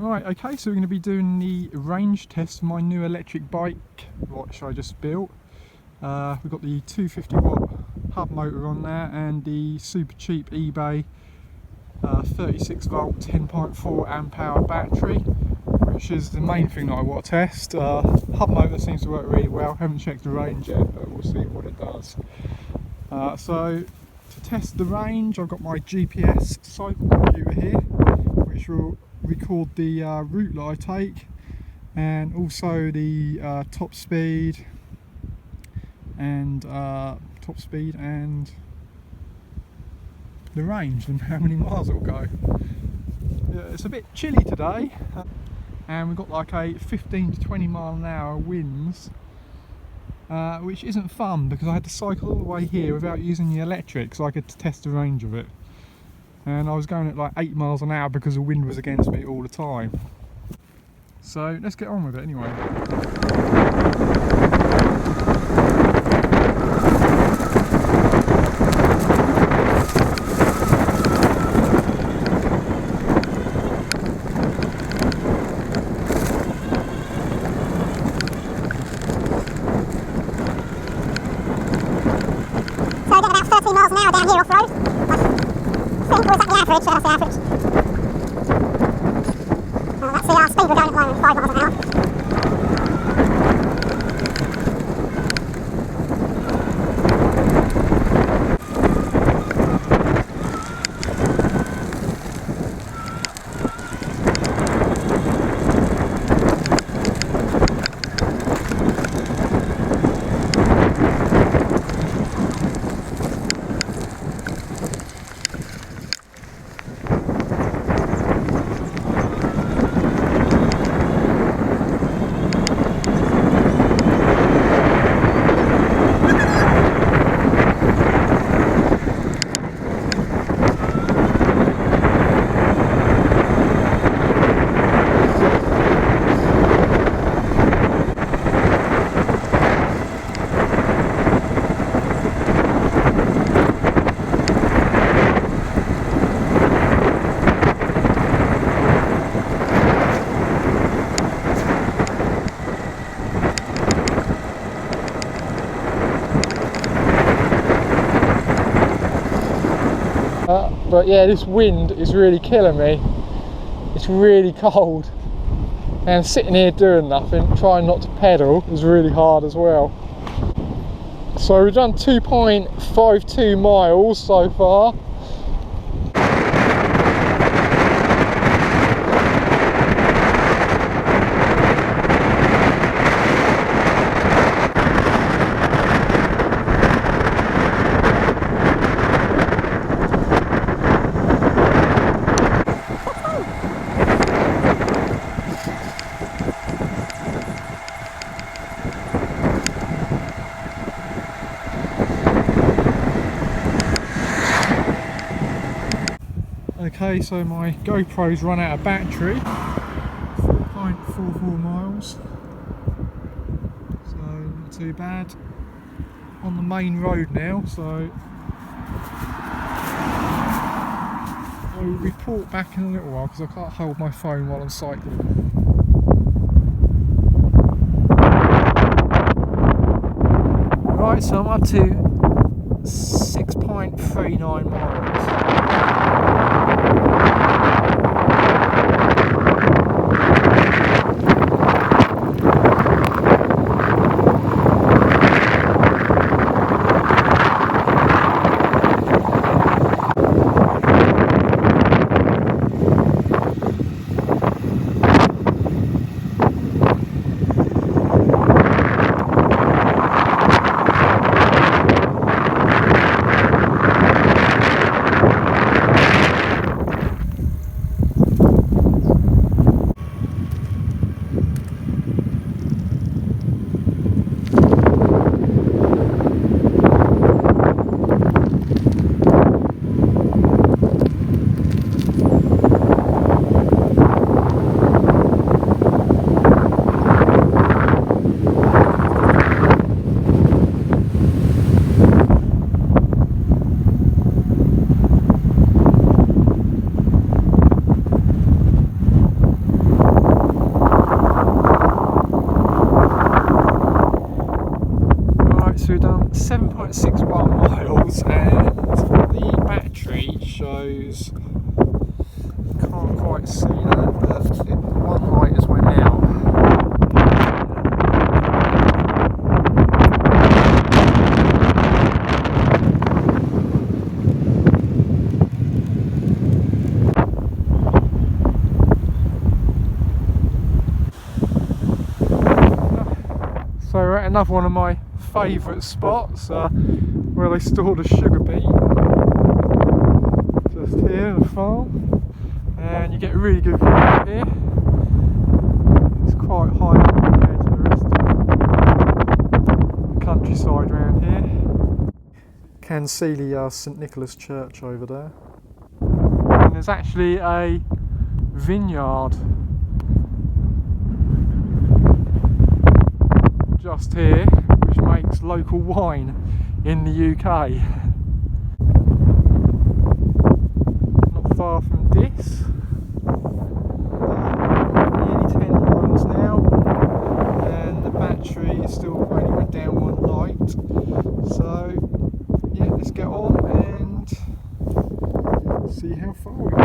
Right, okay, so we're going to be doing the range test for my new electric bike, which I just built. We've got the 250 watt hub motor on there and the super cheap Ebike 36 volt 10.4 amp hour battery, which is the main thing that I want to test. Hub motor seems to work really well. Haven't checked the range yet, but we'll see what it does. So to test the range, I've got my GPS cycle computer here, which will record the route that I take, and also the top speed and the range and how many miles it will go. It's a bit chilly today, and we've got like a 15 to 20 mile an hour winds, which isn't fun because I had to cycle all the way here without using the electric so I could test the range of it. And I was going at like 8 miles an hour because the wind was against me all the time. So let's get on with it anyway. So I get about 13 miles an hour down here off-road. I think was at the average, that's the average. That's the speed we're going at the moment, 5 miles an hour. But yeah, this wind is really killing me. It's really cold, and sitting here doing nothing, trying not to pedal, is really hard as well. So we've done 2.52 miles so far. Okay, so my GoPro's run out of battery. 4.44 miles, so not too bad. On the main road now, so I'll report back in a little while because I can't hold my phone while I'm cycling. Right, so I'm up to 6.39 miles. 7.61 miles, and the battery shows, can't quite see that, but one light has went out. So we're at another one of my favourite spots, where they store the sugar beet. Just here, the farm, and you get a really good view out here. It's quite high up compared to the rest of the countryside around here. Can see the St Nicholas Church over there. And there's actually a vineyard just here, which makes local wine in the UK. Not far from this. Nearly 10 miles now, and the battery is still only went down one light. So yeah, let's get on and see how far we go.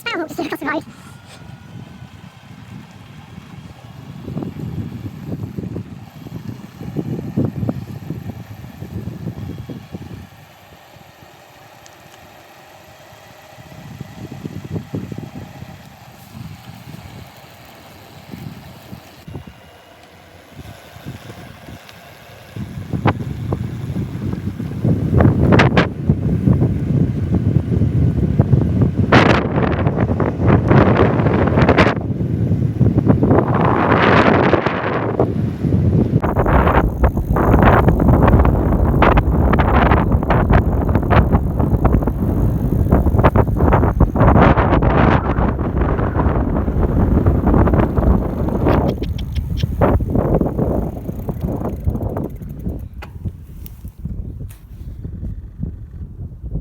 Sparrow walks across the road.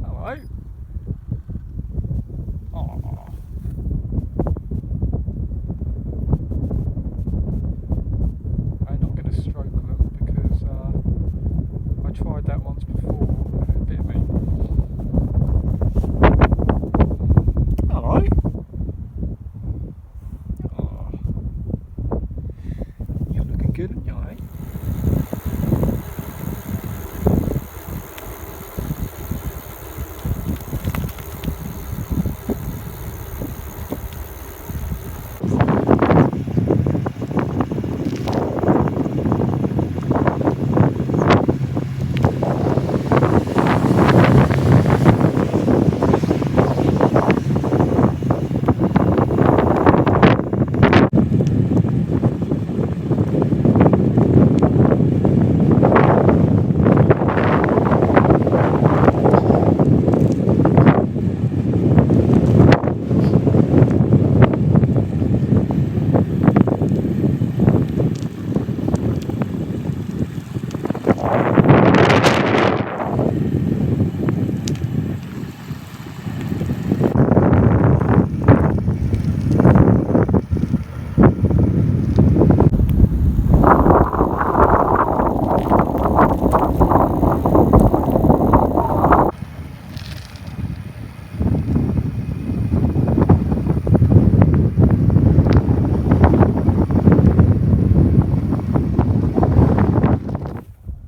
Hello. Aw. I'm not going to stroke them because I tried that once before and it bit me. Hello. Aw. You're looking good, aren't you, eh?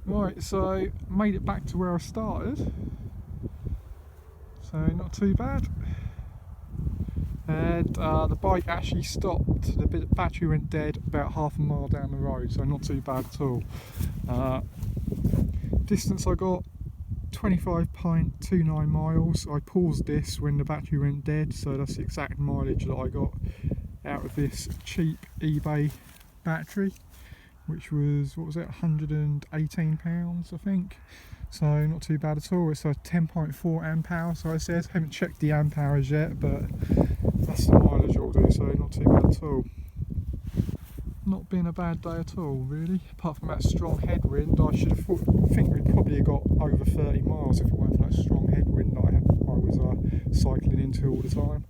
Right, so made it back to where I started, so not too bad. And the bike actually stopped, the battery went dead about half a mile down the road, so not too bad at all. Distance I got 25.29 miles. I paused this when the battery went dead, so that's the exact mileage that I got out of this cheap eBay battery, which was, what was it, £118 I think, so not too bad at all. It's a 10.4 amp hour, so I said, haven't checked the amp hours yet, but that's the mileage it'll do, so not too bad at all. Not been a bad day at all really, apart from that strong headwind. I should have think we'd probably have got over 30 miles if it weren't for that strong headwind that I was cycling into all the time.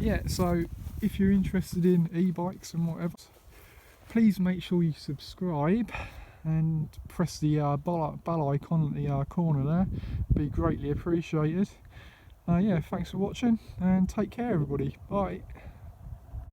Yeah, so if you're interested in e-bikes and whatever, please make sure you subscribe and press the bell icon at the corner there. Be greatly appreciated. Yeah, thanks for watching and take care everybody. Bye.